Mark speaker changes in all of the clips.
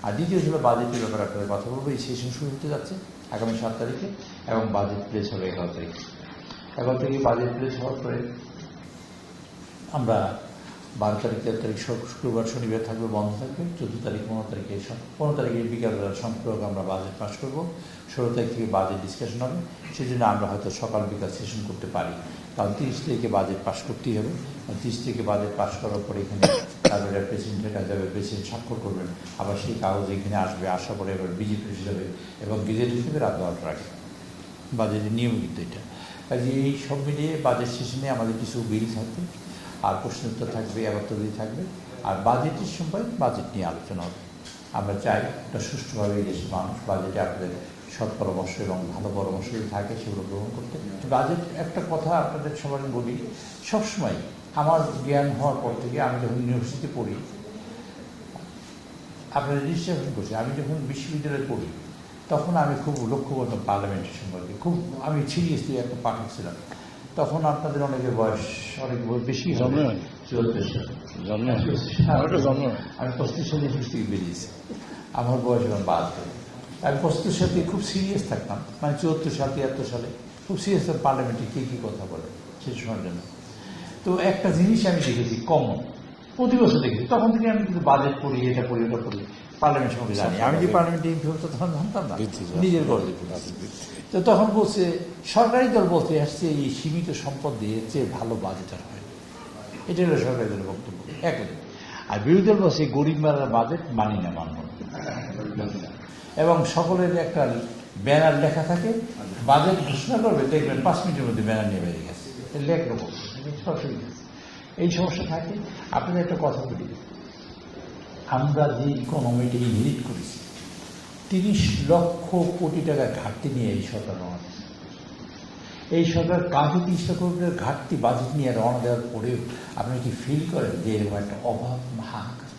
Speaker 1: আর দ্বিতীয় হলো বাজেটের ব্যাপারে আপনাদের কথা বলবো। এই সেশন শুরু হতে যাচ্ছে আগামী 7 তারিখে এবং বাজেট প্লেস হবে 11 তারিখে। 11 তারিখে বাজেট প্লেস হওয়ার পরে আমরা 12 তারিখ 13 তারিখ শুক্রবার শনিবার থাকবে, বন্ধ থাকবে। 14 তারিখ 15 তারিখে 15 তারিখে বিকালবেলা সম্পূর্ণ আমরা বাজেট পাস করবো। 16 তারিখ থেকে বাজেট ডিসকাশন হবে। সেই জন্য আমরা হয়তো সকাল বিকাল সেশন করতে পারি, কারণ 30 তারিখে বাজেট পাস করতেই হবে। 30 তারিখে বাজেট পাস করার পরে এখানে তারপরে প্রেসিডেন্টের কাছে যাবে, প্রেসিডেন্ট স্বাক্ষর করবেন, আবার সেই কাগজ এখানে আসবে, আসার পরে এবার বিজেপি যাবে এবং গেজেট হিসেবে রাত 12টার আগে। বাজেটের নিয়ম কিন্তু এটা। কাজে এই সব মিলিয়ে বাজেট সেশনে আমাদের কিছু বিল থাকবে, আর প্রশ্নোত্তর থাকবে, 11 তারিখ থাকবে। আর বাজেটের সময় বাজেট নিয়ে আলোচনা হবে। আমরা চাই একটা সুষ্ঠুভাবে এই দেশের মানুষ বাজেটে আপনাদের সৎ পরামর্শ এবং ভালো পরামর্শ যদি থাকে সেগুলো গ্রহণ করতে। বাজেট একটা কথা আপনাদের সবার বলি, সবসময় আমার জ্ঞান হওয়ার পর থেকে আমি যখন ইউনিভার্সিটিতে পড়ি, আপনারা রেজিস্ট্রেশন করছি, আমি যখন বিশ্ববিদ্যালয়ে পড়ি তখন আমি খুব লক্ষ্য করতাম পার্লামেন্টের সম্পর্কে, খুব আমি সিরিয়াসলি একটা পাঠক ছিলাম। তখন আপনাদের অনেকের বয়স অনেক বেশি হবে, 74 সালে আমি 35 সালে অফিস থেকে বেরিয়েছি, আমার বয়স এখন 72। আমি 35 সালে খুব সিরিয়াস থাকতাম, মানে 74 সাল 73 সালে খুব সিরিয়াস পার্লামেন্টে কী কথা বলে সেই সময়ের জন্য। তো একটা জিনিস আমি দেখেছি কমন, প্রতি বছর দেখেছি, তখন থেকে আমি কিন্তু বাজেট পড়ি, এটা পড়ি, ওটা পড়ি, পার্লামেন্ট সম্পর্কে জানি। আমি যে পার্লামেন্টে এমপি হতো তখন জানতাম না, নিজের গর্বে। তো তখন বলছে সরকারি দল বলতে আসছে এই সীমিত সম্পদ দিয়ে চেয়ে ভালো বাজেট আর হয়, এটা হলো সরকারি দলের বক্তব্য একদিন। আর বিরোধী দল বলছে গরিব মারার বাজেট মানি না, মানব না। এবং সকলের একটা ব্যানার লেখা থাকে, বাজেট ঘোষণা করবে দেখবেন 5 মিনিটের মধ্যে ব্যানার নিয়ে বেরিয়ে গেছে, লেখলো অসুবিধা। এই সমস্যা থাকে। আপনাদের একটা কথা বলি, আমরা যে ইকোনমিটি ইনহেরিট করেছি 30 লক্ষ কোটি টাকা ঘাটতি নিয়ে এই সরকার রওনা দিয়েছে। এই সরকার কাঁধে 30 লক্ষ কোটির ঘাটতি বাজেট নিয়ে রওনা দেওয়ার পরেও আপনি কি ফিল করেন যে এরকম একটা অভাব হাহাকার?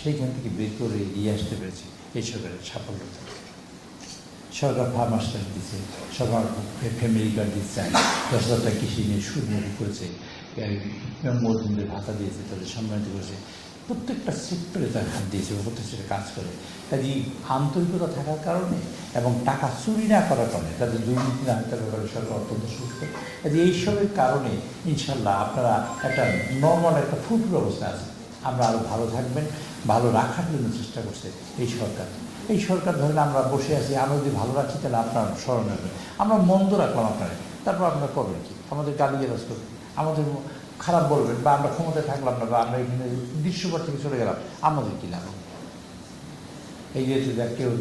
Speaker 1: সেইখান থেকে বের করে এগিয়ে আসতে পেরেছে এই সরকারের সাফল্য। সরকার ফার্মার্স কার্ড দিচ্ছে, সরকার ফ্যামিলি কার্ড দিচ্ছে, 10,000 টাকা কৃষি নিয়ে সুদমুখী করেছে, মজদুরদের ভাতা দিয়েছে, তাদের সম্মানিত করেছে, প্রত্যেকটা সেক্টরে তার হাত দিয়েছে, প্রত্যেক সেক্টরে কাজ করে। কাজে আন্তরিকতা থাকার কারণে এবং টাকা চুরি না করার কারণে, তাদের দুর্নীতি না থাকার কারণে সরকার অত্যন্ত সুস্থ। কাজে এইসবের কারণে ইনশাল্লাহ আপনারা একটা নর্মাল একটা ফুলফুল অবস্থা আছে। আমরা আরও ভালো থাকবেন, ভালো রাখার জন্য চেষ্টা করছে এই সরকার। এই সরকার ধরেন আমরা বসে আছি, আমরা যদি ভালো রাখি তাহলে আপনার স্মরণ রাখবেন। আমরা মন্দ রাখলাম আপনারা, তারপর আপনারা করবেন কি? আমাদের গালিগালাজ করবেন, আমাদের খারাপ বলবেন, বা আমরা ক্ষমতায় থাকলাম না, বা আমরা এখানে দৃশ্যপট থেকে চলে গেলাম, আমাদের কী লাভ? এই যে কেউ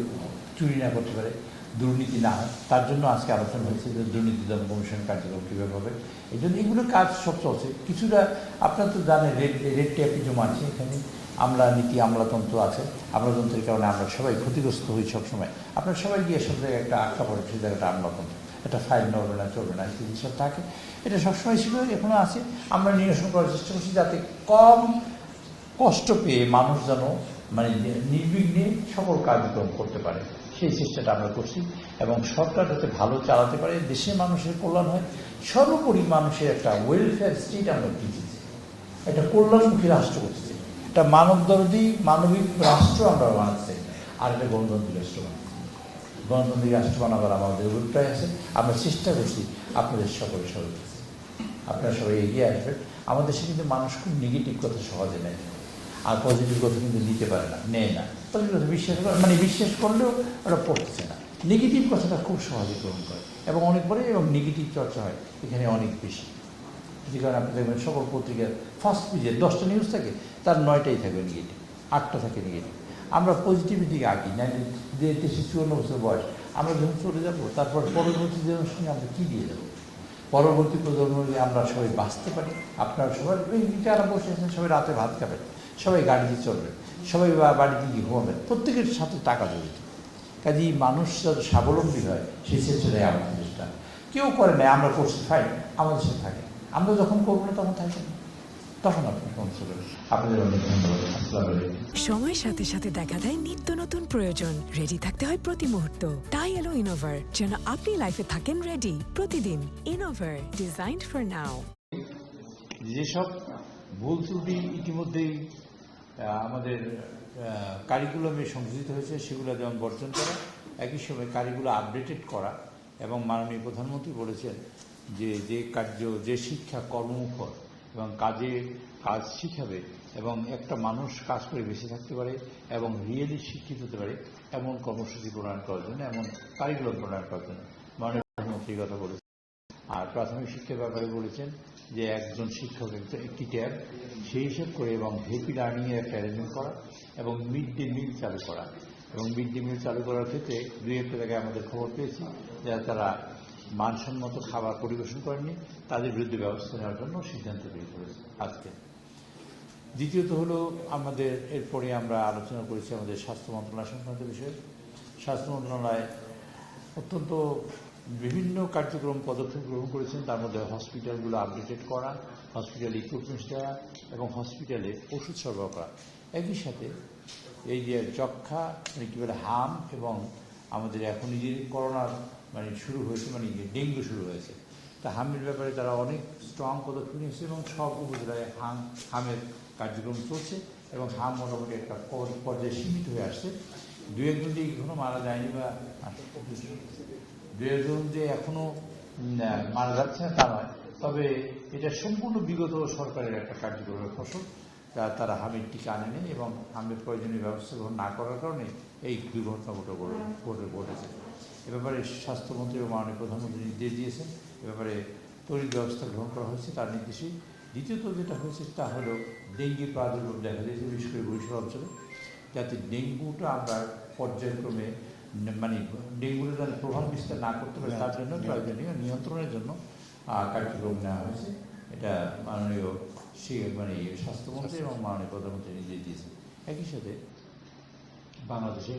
Speaker 1: চুরি না করতে পারে, দুর্নীতি না হয়, তার জন্য আজকে আলোচনা হয়েছে যে দুর্নীতি দমন কমিশনের কার্যক্রম কীভাবে হবে। এই জন্য এগুলো কাজ সব চলছে। কিছুটা আপনারা তো জানেন রেড ট্যাপ কিছু মানছে, এখানে নীতি আমলাতন্ত্র আছে। আমলাতন্ত্রের কারণে আমরা সবাই ক্ষতিগ্রস্ত হই সবসময়। আপনারা সবাই গিয়ে সব জায়গায় একটা আটকা পড়ে, সেই জায়গাটা আমলাতন্ত্র, একটা ফাইল নড়বে না, চলবে না, ইত্যাদি সব থাকে। এটা সবসময় ছিল, এখনও আছে। আমরা নিরসন করার চেষ্টা করছি যাতে কম কষ্ট পেয়ে মানুষ যেন মানে নির্বিঘ্নে সকল কার্যক্রম করতে পারে, সেই চেষ্টাটা আমরা করছি। এবং সরকার যাতে ভালো চালাতে পারে, দেশের মানুষের কল্যাণ হয়, সর্বোপরি মানুষের একটা ওয়েলফেয়ার স্টেট আমরা দিতেছি, একটা কল্যাণমুখী রাষ্ট্র করতেছি, একটা মানবদরদী মানবিক রাষ্ট্র আমরা বানাচ্ছি, আর একটা গণতান্ত্রিক রাষ্ট্র বানাচ্ছি। গণতান্ত্রিক রাষ্ট্র বানাবার আমাদের অভিপ্রায় আছে। আমরা চেষ্টা করছি আপনাদের সকলের সহযোগিতা, আপনারা সবাই এগিয়ে আসবেন। আমাদের দেশে কিন্তু মানুষ খুব নেগেটিভ কথা সহজে নেয়, আর পজিটিভ কথা কিন্তু নিতে পারে না, নেয় না। পজিটিভ কথা বিশ্বাস করে, মানে বিশ্বাস করলেও ওরা পড়তেছে না। নেগেটিভ কথাটা খুব সহজে গ্রহণ করে এবং অনেক পরে, এবং নেগেটিভ চর্চা হয় এখানে অনেক বেশি। যে কারণে আপনি দেখবেন সকল পত্রিকার ফার্স্ট পেজে 10টা নিউজ থাকে, তার 9টাই থাকবে নেগেটিভ, 8টা থাকে নেগেটিভ। আমরা পজিটিভিটিকে আঁকি না, 53-54 বছর বয়স, আমরা যখন চলে যাবো তারপর পরবর্তী জেনারেশনে আমরা কী দিয়ে যাবো? পরবর্তী প্রজন্মে আমরা সবাই বাঁচতে পারি। আপনারা সবাই যারা বসে আছেন সবাই রাতে ভাত খাবেন, সবাই গাড়িতে চলবেন, সবাই বাড়িতে গিয়ে ঘুমাবেন, প্রত্যেকের সাথে টাকা জড়িত। কাজেই মানুষ যত স্বাবলম্বী হয় সেই ক্ষেত্রে আমাদের দেশটা কেউ করে নেয়। আমরা করছি ফাইন, আমাদের সাথে থাকে, আমরা যখন করবো না তখন থাকেন, তখন আপনি সমস্যা করবেন। আপনাদের অনেক ধন্যবাদ। আসসালামু আলাইকুম।
Speaker 2: সময়ের সাথে সাথে দেখা দেয় নিত্য নতুন প্রয়োজন, রেডি থাকতে হয় প্রতি মুহূর্ত। তাই এলো ইনোভার, যেন আপনি লাইফে থাকেন রেডি প্রতিদিন। Innova, designed for now.
Speaker 1: যেসব ভুল ত্রুটি ইতিমধ্যেই আমাদের কারিকুলামে সংযোজিত হয়েছে সেগুলো যেমন বর্জন করা, একই সময় কারিকুলা আপডেটেড করা। এবং মাননীয় প্রধানমন্ত্রী বলেছেন যে যে কার্য, যে শিক্ষা কর্মমুখর এবং কাজ শিখাবে এবং একটা মানুষ কাজ করে বেঁচে থাকতে পারে এবং রিয়েলি শিক্ষিত হতে পারে এমন কর্মসূচি প্রণয়ন করার জন্য, এমন কারিকুলাম প্রণয়ন করার জন্য মাননীয় প্রধানমন্ত্রী কথা বলেছেন। আর প্রাথমিক শিক্ষার ব্যাপারে বলেছেন যে একজন শিক্ষক একটি ট্যাব সেই হিসাব করে এবং হ্যাপি লার্নিংয়ের একটা অ্যারেঞ্জমেন্ট করা এবং মিড ডে মিল চালু করা। এবং মিড ডে মিল চালু করার ক্ষেত্রে দুই একটা জায়গায় আমাদের খবর পেয়েছি যারা তারা মানসম্মত খাবার পরিবেশন করেননি, তাদের বিরুদ্ধে ব্যবস্থা নেওয়ার জন্য সিদ্ধান্ত তৈরি করেছে আজকে। দ্বিতীয়ত হলো আমাদের এরপরে আমরা আলোচনা করেছি আমাদের স্বাস্থ্য মন্ত্রণালয় সংক্রান্ত বিষয়ে। স্বাস্থ্য মন্ত্রণালয় অত্যন্ত বিভিন্ন কার্যক্রম পদক্ষেপ গ্রহণ করেছেন, তার মধ্যে হসপিটালগুলো আপডেটেড করা, হসপিটাল ইকুইপমেন্টস দেওয়া এবং হসপিটালে ওষুধ সরবরাহ করা। একই সাথে এই যে যক্ষা মানে কী বলে হাম এবং আমাদের এখন যে করোনার মানে শুরু হয়েছে, মানে ডেঙ্গু শুরু হয়েছে, তা হামের ব্যাপারে তারা অনেক স্ট্রং পদক্ষেপ নিয়েছে এবং সব উপজেলায় হামের কার্যক্রম চলছে এবং হাম মোটামুটি একটা পর্যায়ে সীমিত হয়ে আসছে। দু একজন যে এখনো মারা যায়নি বা দু একজন যে এখনো মারা যাচ্ছে না তা নয়, তবে এটা সম্পূর্ণ বিগত সরকারের একটা কার্যক্রমের ফসল। তারা হামের টিকা আনেনি এবং হামের প্রয়োজনীয় ব্যবস্থা গ্রহণ না করার কারণে এই দুর্ঘটনা ঘটেছে। এ ব্যাপারে স্বাস্থ্যমন্ত্রী ও মাননীয় প্রধানমন্ত্রী নির্দেশ দিয়েছেন, এ ব্যাপারে তড়িৎ ব্যবস্থা গ্রহণ করা হয়েছে তার নির্দেশে। দ্বিতীয়ত যেটা হয়েছে তা হলো ডেঙ্গির প্রাদুর্ভাব দেখা দিয়েছে বিশেষ করে বরিশাল অঞ্চলে, যাতে ডেঙ্গুটা আমরা পর্যায়ক্রমে মানে ডেঙ্গুর যেন প্রভাব বিস্তার না করতে পারে তার জন্য প্রয়োজনীয় নিয়ন্ত্রণের জন্য কার্যক্রম নেওয়া হয়েছে। এটা মাননীয় মানে স্বাস্থ্যমন্ত্রী এবং মাননীয় প্রধানমন্ত্রী নির্দেশ দিয়েছেন। একই সাথে বাংলাদেশে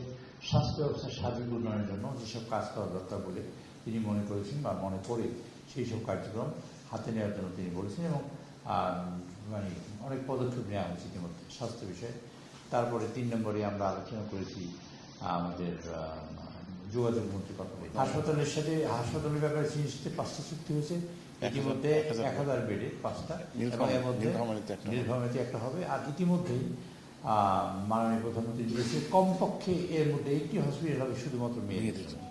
Speaker 1: স্বাস্থ্য ব্যবস্থার সার্বিক উন্নয়নের জন্য যেসব কাজ করা দরকার বলে তিনি মনে করেছেন বা মনে করে সেই সব কার্যক্রম হাতে নেওয়ার জন্য তিনি বলেছেন এবং মানে অনেক পদক্ষেপ নেওয়া হয়েছে ইতিমধ্যে স্বাস্থ্য বিষয়ে। তারপরে 3 নম্বরে আমরা আলোচনা করেছি আমাদের যোগাযোগ মন্ত্রী কথা বলে হাসপাতালের সাথে, হাসপাতালের ব্যাপারে চীনের সাথে 5টা চুক্তি হয়েছে ইতিমধ্যে, 1000 বেডে 5টা এবং এর মধ্যে নীলফামারীতে একটা হবে। আর ইতিমধ্যেই মাননীয় প্রধানমন্ত্রী দিয়েছে কমপক্ষে এর মধ্যে একটি হসপিটাল হবে শুধুমাত্র মেয়েদের জন্য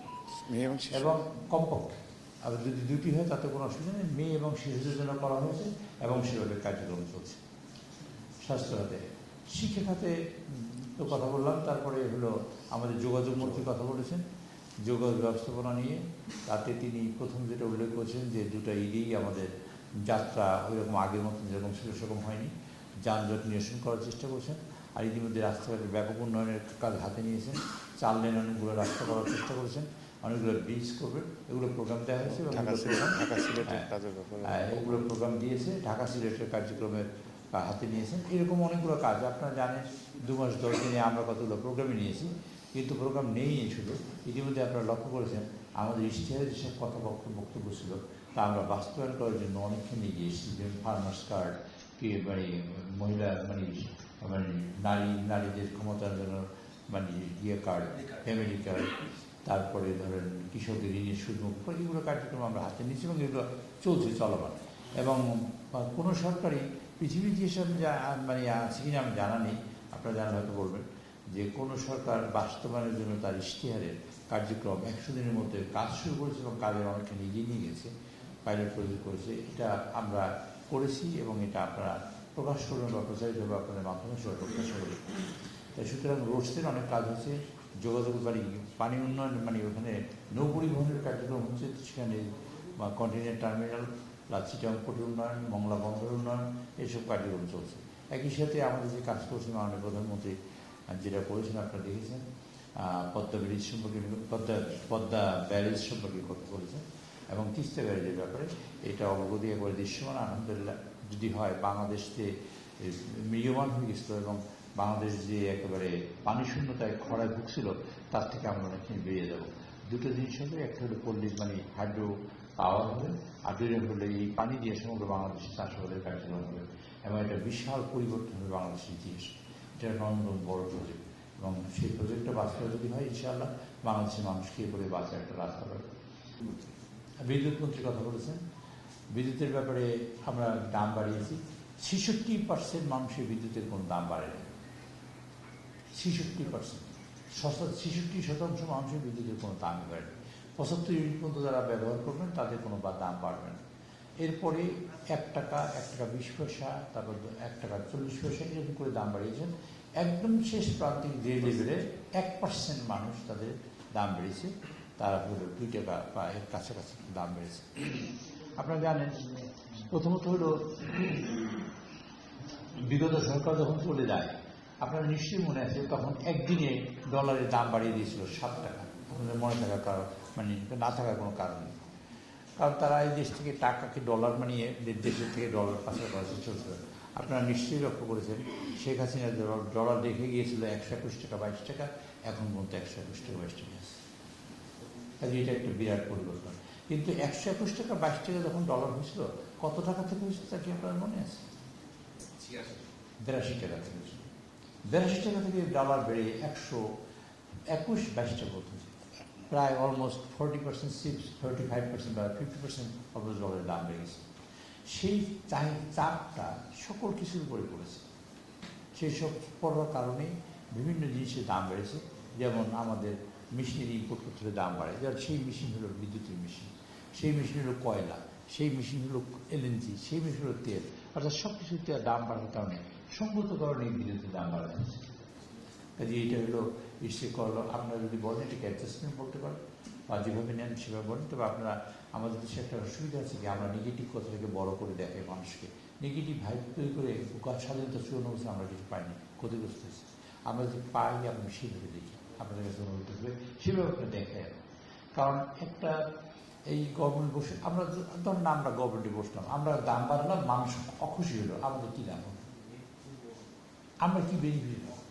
Speaker 1: এবং কমপক্ষে, আবার যদি 2টি হয় তাতে কোনো অসুবিধা নেই, মেয়ে এবং শিশুদের জন্য করা হয়েছে এবং সেভাবে কার্যক্রম চলছে। স্বাস্থ্য খাতে, শিক্ষা খাতে তো কথা বললাম। তারপরে হলো আমাদের যোগাযোগ মন্ত্রী কথা বলেছেন যোগাযোগ ব্যবস্থাপনা নিয়ে। তাতে তিনি প্রথম যেটা উল্লেখ করেছেন যে 2টা ঈদেই আমাদের যাত্রা ওইরকম আগের মতন যেরকম ছিল সেরকম হয়নি, যানজট নিরসন করার চেষ্টা করছেন। আর ইতিমধ্যে রাস্তাঘাটের ব্যাপক উন্নয়নের কাজ হাতে নিয়েছেন, 4 লেন অনেকগুলো রাস্তা করার চেষ্টা করেছেন, অনেকগুলো ব্রিজ করবেন, এগুলো প্রোগ্রাম দেওয়া হয়েছে এবং এগুলো প্রোগ্রাম দিয়েছে। ঢাকা সিলেটের কার্যক্রমের হাতে নিয়েছেন। এরকম অনেকগুলো কাজ আপনারা জানেন, 2 মাস 10 দিনে আমরা কতগুলো প্রোগ্রামে নিয়েছি, কিন্তু প্রোগ্রাম নেই শুধু। ইতিমধ্যে আপনারা লক্ষ্য করেছেন আমাদের ইশতেহারে যেসব কথা বক্তব্য ছিল তা আমরা বাস্তবায়ন করার জন্য অনেকখানি এগিয়ে এসেছি। যেমন ফার্মার্স কার্ড, মানে মহিলা মানে নারীদের ক্ষমতার জন্য মানে কার্ড, ফ্যামিলি কার্ড, তারপরে ধরেন কৃষকদের ঋণের সুদমুক্ত, এগুলো কার্যক্রম আমরা হাতে নিচ্ছি এবং এগুলো চলছে চলমান। এবং কোনো সরকারি পৃথিবীর যেসব মানে আছে কিনা আমি জানা নেই, আপনারা জানলে হয়তো বলবেন, যে কোনো সরকার বাস্তবায়নের জন্য তার ইশতেহারের কার্যক্রম 100 দিনের মধ্যে কাজ শুরু করেছে এবং কাজের অনেকখানি এগিয়ে নিয়ে গেছে, পাইলট প্রজেক্ট করেছে। এটা আমরা করেছি এবং এটা আপনারা প্রকাশ করবেন বা প্রচারিত হবে আপনাদের মাধ্যমে সেটা প্রত্যাশা করি। তাই সুতরাং রোডসের অনেক কাজ হচ্ছে, যোগাযোগ পানি উন্নয়ন মানে ওখানে নৌ পরিবহনের কার্যক্রম হচ্ছে, সেখানে কন্টেইনার টার্মিনাল, চিটাগং পোর্ট উন্নয়ন, মংলা বন্দর উন্নয়ন, এইসব কার্যক্রম চলছে। একই সাথে আমাদের যে কাজ করছে মাননীয় প্রধানমন্ত্রী যেটা করেছেন আপনারা দেখেছেন, পদ্মা ব্রিজ সম্পর্কে, পদ্মা ব্যারেজ সম্পর্কে কথা বলেছেন এবং তিস্তা ব্যারেজের ব্যাপারে এটা অগ্রগতি করে দৃশ্যমান। আলহামদুলিল্লাহ যদি হয়, বাংলাদেশ যে ম্রিয়মান হয়ে গেছিল এবং বাংলাদেশ যে একেবারে পানি শূন্যতায় খরায় ভুগছিল তার থেকে আমরা অনেকখানি বেরিয়ে যাব। 2টো জিনিস হবে, একটা হলো পল্লী মানে হাইড্রো পাওয়ার হবে, আর 2 নম্বর হলে এই পানি দিয়ে সমগ্র বাংলাদেশের চাষাবাদের কার্যক্রম হবে এবং এটা বিশাল পরিবর্তন হবে বাংলাদেশের ইতিহাস। এটা একটা অন্যতম বড় প্রজেক্ট এবং সেই প্রজেক্টটা বাস্তবে যদি হয় ইনশাআল্লাহ বাংলাদেশের মানুষ খেয়ে পড়ে বাঁচার একটা রাস্তা পাবে। বিদ্যুৎ মন্ত্রী কথা বলেছেন, বিদ্যুতের ব্যাপারে আমরা দাম বাড়িয়েছি। 66% মানুষের বিদ্যুতের কোনো দাম বাড়েনি। 66%। 66% মানুষের বিদ্যুতের কোনো দামই বাড়েনি। 75 ইউনিট পর্যন্ত যারা ব্যবহার করবেন তাদের কোনো দাম বাড়বে না। এরপরে 1 টাকা, 1 টাকা 20 পয়সা, তারপর 1 টাকা 40 পয়সা এরকম করে দাম বাড়িয়েছেন। একদম শেষ প্রান্তিক যে লেভেলে 1% মানুষ তাদের দাম বেড়েছে, তারা হলো 2 টাকা বা এর কাছাকাছি দাম বেড়েছে। আপনারা জানেন, প্রথমত হলো বিগত সরকার যখন চলে যায়, আপনার নিশ্চয়ই মনে আছে তখন একদিনে ডলারের দাম বাড়িয়ে দিয়েছিল 7 টাকা। আপনাদের মনে থাকার কারণ না থাকার কোনো কারণ নেই, কারণ তারা এই দেশ থেকে টাকাকে ডলার বানিয়ে দেশের থেকে ডলার পাচার করা চলছিল। আপনারা নিশ্চয়ই লক্ষ্য করেছেন, শেখ হাসিনা ডলার রেখে গিয়েছিল 121 টাকা 22 টাকা, এখন পর্যন্ত 121 টাকা 22 টাকা আছে। কাজে এটা একটা বিরাট পরিবর্তন। কিন্তু 121 টাকা 22 টাকা যখন ডলার হয়েছিল, কত টাকা থেকে হয়েছিল তা কি আপনার মনে আছে? 82 টাকা থেকে হয়েছিল। 82 টাকা থেকে ডলার বেড়ে 121-22 টাকা হয়েছে, প্রায় অলমোস্ট 40%, 35% বা 50% অলমোস্ট ডলারের দাম বেড়ে গেছে। সেই চাপটা সকল কিছুর উপরে পড়েছে। সেই সব পড়ার কারণে বিভিন্ন জিনিসের দাম বেড়েছে। যেমন আমাদের মেশিনারি ইম্পোর্ট করতে হলে দাম বাড়ে, যেমন সেই মেশিন হলো বিদ্যুতের মেশিন, সেই মেশিন হলো কয়লা, সেই মেশিন হলো এলএনজি, সেই মেশিন হলো তেল। অর্থাৎ সব কিছুতে দাম বাড়ার কারণে সঙ্গত কারণে বিদ্যুতের দাম বাড়া যাচ্ছে। কাজে এইটা হলো ইসে করলো। আপনারা যদি বলেন এটাকে অ্যাডজাস্টমেন্ট বলতে পারেন বা যেভাবে নেন সেভাবে বলেন। তবে আপনারা, আমাদের দেশে একটা অসুবিধা আছে কি, আমরা নেগেটিভ কথাটাকে বড় করে দেখাই মানুষকে, নেগেটিভ ভাইব তৈরি করে স্বাধীনতা 54 বছর আমরা কিছু পাইনি, ক্ষতিগ্রস্ত হয়েছি। আমরা যে পাই আমরা সেভাবে দেখি, আপনাদের কাছে অনুভূত হবে সেভাবে একটা দেখাই। কারণ একটা এই গভর্নমেন্ট বসে আমরা ধরুন আমরা গভর্নমেন্টে বসলাম, আমরা দাম বাড়লাম, মানুষ অখুশি হলো, আমাদের কী দাম হলো? আমরা কি বেনিফিট হলাম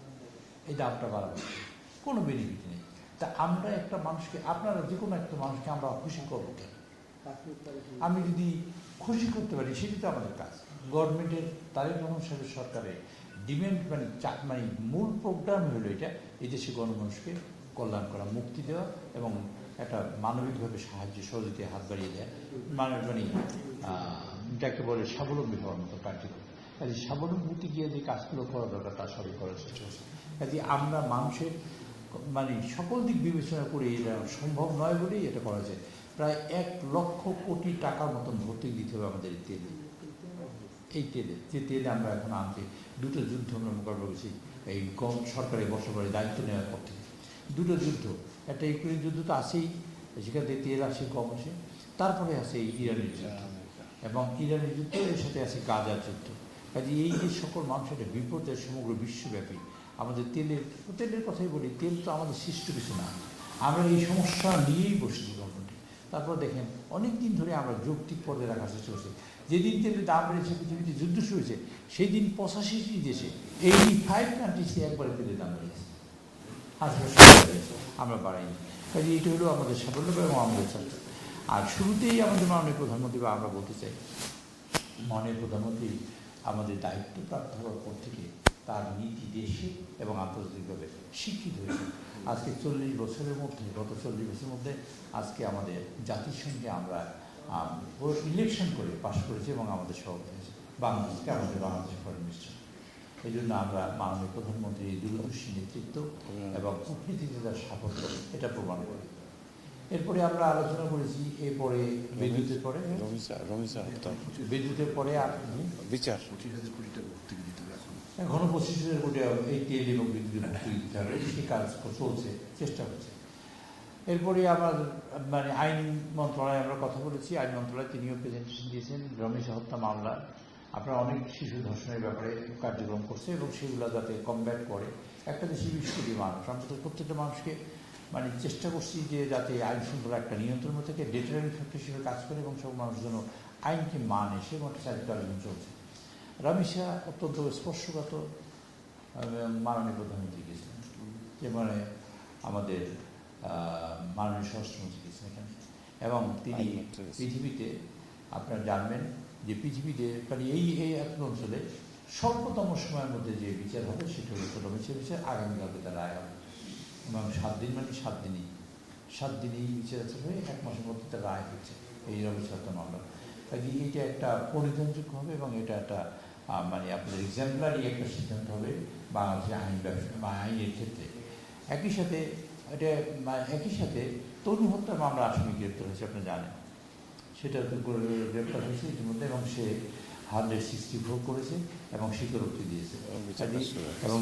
Speaker 1: এই দামটা বাড়াবো? কোনো বেনিফিট নেই। তা আমরা একটা মানুষকে, আপনারা যে কোনো একটা মানুষকে আমরা খুশি করবো কেন? আমি যদি খুশি করতে পারি সেটি তো আমাদের কাজ। গভর্নমেন্টের তারেক রহমান সাহেবের সরকারের ডিমান্ড মানে মূল প্রোগ্রাম হলো এটা, এই দেশে গণমানুষকে কল্যাণ করা, মুক্তি দেওয়া এবং একটা মানবিকভাবে সাহায্য সহযোগিতায় হাত বাড়িয়ে দেয়, যাকে বলে স্বাবলম্বী হওয়ার মতো কার্যক্রম। কাজে স্বাবলম্বীতে গিয়ে যে কাজগুলো করা দরকার তার সবই করার চেষ্টা করছে। কাজে আমরা মানুষের সকল দিক বিবেচনা করে এটা সম্ভব নয় বলেই এটা করা যায়। প্রায় 1 লক্ষ কোটি টাকার মতন ভর্তি দিতে হবে আমাদের তেলে। এই তেলে, যে তেলে আমরা এখন আনতে 2টো যুদ্ধ আমরা মোকাবিলা করেছি এই সরকারের বর্ষবারে দায়িত্ব নেওয়ার পর থেকে। 2টো যুদ্ধ, একটা ইউক্রেন যুদ্ধ তো আছেই, সেখান থেকে তেল আসে কম আসে, তারপরে আছে এই ইরানের যুদ্ধ, এবং ইরানের যুদ্ধ এর সাথে আছে গাজার যুদ্ধ। কাজে এই যে সকল মানুষের একটা বিপদের সমগ্র বিশ্বব্যাপী আমাদের তেলের কথাই বলি, তেল তো আমাদের সৃষ্ট কিছু না, আমরা এই সমস্যা নিয়েই বসেছি গভর্নমেন্টে। তারপর দেখেন অনেক দিন ধরে আমরা যৌক্তিক পর্যায়ে রাখার চেষ্টা করছি। যেদিন তেলের দাম বেড়েছে, পৃথিবীতে যুদ্ধ শুরু হয়েছে, সেই দিন 85টি দেশে 85 কান্ট্রিসে একবারে তেলের দাম বেড়েছে, আমরা বাড়াইনি। কাজে এটা হলো আমাদের সাফল্য এবং আমাদের ছাত্র। আর শুরুতেই আমাদের মাননীয় প্রধানমন্ত্রী বা আমরা বলতে চাই, মাননীয় প্রধানমন্ত্রী আমাদের দায়িত্বপ্রাপ্ত হওয়ার পর থেকে তার নীতি দেশে এবং আন্তর্জাতিকভাবে স্বীকৃত হয়েছে। আজকে 40 বছরের মধ্যে, গত 40 বছরের মধ্যে আজকে আমাদের জাতিসংঘে আমরা ইলেকশন করে পাশ করেছি এবং আমাদের সভাপতি হয়েছে বাংলাদেশকে, আমাদের বাংলাদেশের ফরেন মিনিস্টার। এই জন্য আমরা মাননীয় প্রধানমন্ত্রীর দূরদর্শী নেতৃত্ব এবং কূটনীতিতে তার সাফল্য এটা প্রমাণ করি। এরপরে আমরা আলোচনা করেছি এরপরে বিদ্যুতের পরে আর
Speaker 3: বিচার
Speaker 1: এখনো 25,000 কোটি এই তেল এবং বিদ্যুতের মুক্তি দিতে হবে, সেই কাজ চলছে, চেষ্টা করছে। এরপরে আমার আইন মন্ত্রণালয়ে আমরা কথা বলেছি, আইন মন্ত্রণালয় তিনিও প্রেজেন্টেশন দিয়েছেন। রমেশ হত্যা মামলা আপনারা অনেক শিশু ধর্ষণের ব্যাপারে কার্যক্রম করছে এবং সেগুলো যাতে কমব্যাট করে। একটা দেশে 20 কোটি মানুষ, আমরা তো প্রত্যেকটা মানুষকে চেষ্টা করছি যে যাতে আইন শৃঙ্খলা একটা নিয়ন্ত্রণ থেকে ডেটারেন্ট ফ্যাক্টর হিসেবে কাজ করে এবং সব মানুষ যেন আইনকে মানে সে মতো চালিত আলোচনা চলছে। রমেশা অত্যন্ত স্পর্শগত মাননীয় প্রধানমন্ত্রী গেছেন, যে আমাদের মাননীয় স্বরাষ্ট্রমন্ত্রী গেছেন এখানে, এবং তিনি পৃথিবীতে আপনারা জানবেন যে পৃথিবীতে এই অঞ্চলে স্বল্পতম সময়ের মধ্যে যে বিচার হবে সেটা হলো রমেশের বিচার। আগামীকালকে তার রায় হবে এবং 7 দিন 7 দিনেই বিচার হয়ে 1 মাসের মধ্যে তার রায় হচ্ছে এই রমেশ হত্যা মামলা। কাজে এটা একটা পরিধানযোগ্য হবে এবং এটা একটা আপনাদের এক্সাম্পলারি একটা সিদ্ধান্ত হবে বাংলাদেশের আইন ব্যবসা বা আইনের ক্ষেত্রে। একই সাথে তরুণ হত্যা মামলা আসামি গ্রেপ্তার হয়েছে, আপনি জানেন। সেটা গ্রেপ্তার হয়েছে ইতিমধ্যে, এবং সে 164 করেছে এবং স্বীকারোক্তি দিয়েছে, এবং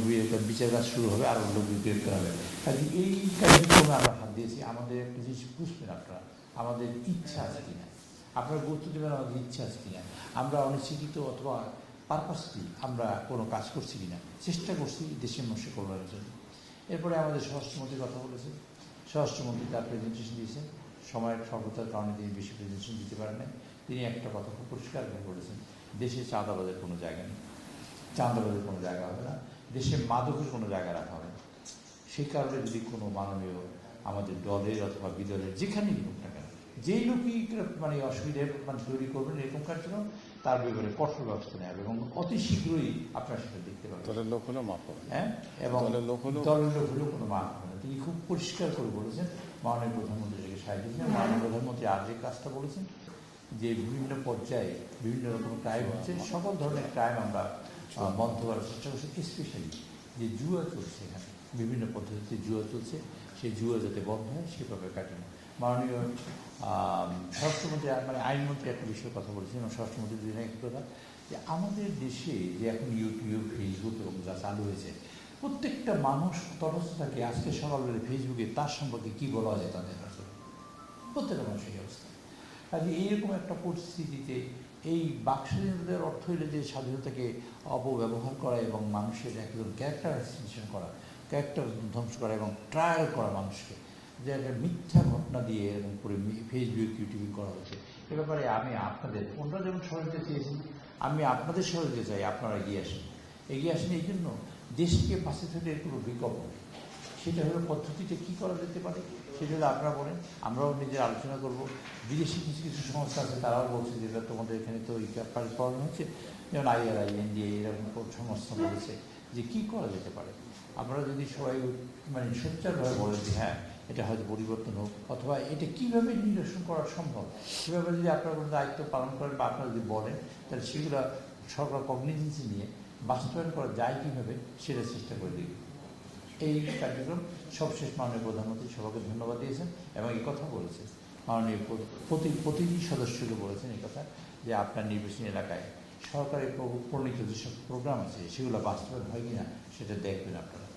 Speaker 1: বিচার কাজ শুরু হবে, আরও লোক গ্রেপ্তার হবে। কাজে এই কার্যক্রমে আমরা হাত দিয়েছি। আমাদের একটা জিনিস বুঝবেন আপনারা, আমাদের ইচ্ছা আছে কিনা, আপনারা গুরুত্ব দেবেন আমাদের ইচ্ছা আছে কিনা, আমরা অনিচ্ছাকৃত অথবা পারপাসলি আমরা কোনো কাজ করছি কিনা, চেষ্টা করছি দেশের মানুষের কল্যাণের জন্য। এরপরে আমাদের স্বরাষ্ট্রমন্ত্রী কথা বলেছেন, স্বরাষ্ট্রমন্ত্রী তার প্রেজেন্টেশন দিয়েছেন, সময়ের স্বল্পতার কারণে তিনি বেশি প্রেজেন্টেশন দিতে পারেন নাই। তিনি একটা কথা খুব পরিষ্কার করে বলেছেন, দেশে চাঁদাবাজের কোনো জায়গা নেই, চাঁদাবাজের কোনো জায়গা হবে না, দেশে মাদকের কোনো জায়গা রাখা হবে না। সেই কারণে যদি কোনো মাননীয় আমাদের দলের অথবা বিদলের যেখানেই হোক না কেন, যেই লোকই মানে অসুবিধা তৈরি করবেন এরকম কার্যক্রম, তার ব্যাপারে কঠোর ব্যবস্থা নেওয়া হবে এবং অতি শীঘ্রই আপনারা সেটা দেখতে পাবেন।
Speaker 3: দলের লোক হলেও মাফ হবে,
Speaker 1: হ্যাঁ, এবং
Speaker 3: দলের লোক হলেও
Speaker 1: কোনো মাফ হবে না। তিনি খুব পরিষ্কার করে বলেছেন, মাননীয় প্রধানমন্ত্রীকে সাহায্য দিয়েছেন। মাননীয় প্রধানমন্ত্রী আজ যে কাজটা বলেছেন যে বিভিন্ন পর্যায়ে বিভিন্ন রকম ক্রাইম হচ্ছে, সকল ধরনের ক্রাইম আমরা বন্ধ করার চেষ্টা করছি। স্পেশালি যে জুয়া চলছে, এখানে বিভিন্ন পদ্ধতিতে জুয়া চলছে, সেই জুয়া যাতে বন্ধ হয় সেভাবে কাটানো। মাননীয় স্বরাষ্ট্রমন্ত্রী মানে আইনমন্ত্রী একটা বিষয়ে কথা বলেছেন, এবং স্বরাষ্ট্রমন্ত্রী দিন এক কথা যে আমাদের দেশে যে এখন ইউটিউব, ফেসবুক এবং যা চালু হয়েছে, প্রত্যেকটা মানুষ তটস্থ থাকে আজকে সকালবেলা ফেসবুকে তার সম্পর্কে কী বলা যায় তাদের আসলে প্রত্যেকটা মানুষের অবস্থা। কাজে এইরকম একটা পরিস্থিতিতে এই বাকস্বাধীনতার অর্থ হইলে যে স্বাধীনতাকে অপব্যবহার করা এবং মানুষের একজন ক্যারেক্টার অ্যাসিনেশন করা, ক্যারেক্টার ধ্বংস করা এবং ট্রায়াল করা মানুষকে, যে একটা মিথ্যা ঘটনা দিয়ে এরকম করে ফেসবুক ইউটিউবে করা হচ্ছে। এ ব্যাপারে আমি আপনাদের, ওনারা যেমন সহযোগিতা চেয়েছেন, আমি আপনাদের সহযোগিতা চাই, আপনারা এগিয়ে আসেন। এগিয়ে আসেন এই জন্য দেশকে পাশে থেকে এর কোনো বিকল্প নেই। সেটা হলো পদ্ধতিতে কী করা যেতে পারে, সেটা হলে আপনারা বলেন, আমরাও নিজের আলোচনা করব। বিদেশি কিছু কিছু সংস্থা আছে, তারাও বলছে যে তোমাদের এখানে তো এই কাজ করানো হচ্ছে, যেমন IRI, NDA এরকম সংস্থা বলেছে যে কী করা যেতে পারে। আমরা যদি সবাই মানে সোচ্চারভাবে বলেন যে হ্যাঁ এটা হয়তো পরিবর্তন হোক, অথবা এটা কীভাবে নিরসন করা সম্ভব, সেভাবে যদি আপনারা কোনো দায়িত্ব পালন করেন বা আপনারা যদি বলেন, তাহলে সেগুলো সরকার কগনিজেন্সি নিয়ে বাস্তবায়ন করা যায় কীভাবে সেটা চেষ্টা করে দিই। এই কার্যক্রম সবশেষ মাননীয় প্রধানমন্ত্রী সবাইকে ধন্যবাদ দিয়েছেন এবং এই কথা বলেছেন, মাননীয় প্রতিটি সদস্যকে বলেছেন এই কথা যে আপনার নির্বাচনী এলাকায় সরকারের প্রণীত যেসব প্রোগ্রাম আছে সেগুলো বাস্তবায়ন হয় কিনা সেটা দেখবেন আপনারা,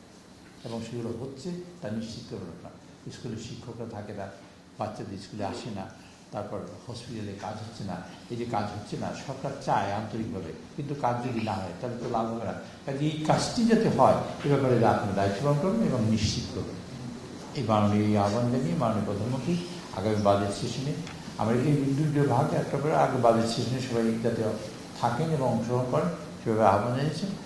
Speaker 1: এবং সেগুলো হচ্ছে তা নিশ্চিত করবেন আপনারা। স্কুলের শিক্ষকরা থাকে না, বাচ্চাদের স্কুলে আসে না, তারপর হসপিটালে কাজ হচ্ছে না, এই যে কাজ হচ্ছে না সরকার চায় আন্তরিকভাবে, কিন্তু কাজ যদি না হয় তাহলে তো লাভ হবে না। কাজে এই কাজটি যাতে হয় এ ব্যাপারে আপনারা দায়িত্ব পালন করবেন এবং নিশ্চিত করবেন। এই মাননীয় এই আহ্বান জানিয়ে মাননীয় প্রধানমন্ত্রী আগামী বাজেট সেশনে আমরা এই দুটো ভাগে একটা করে আগে বাজেট সেশনে সবাই যাতে থাকেন এবং অংশগ্রহণ করেন সেভাবে আহ্বান জানিয়েছেন।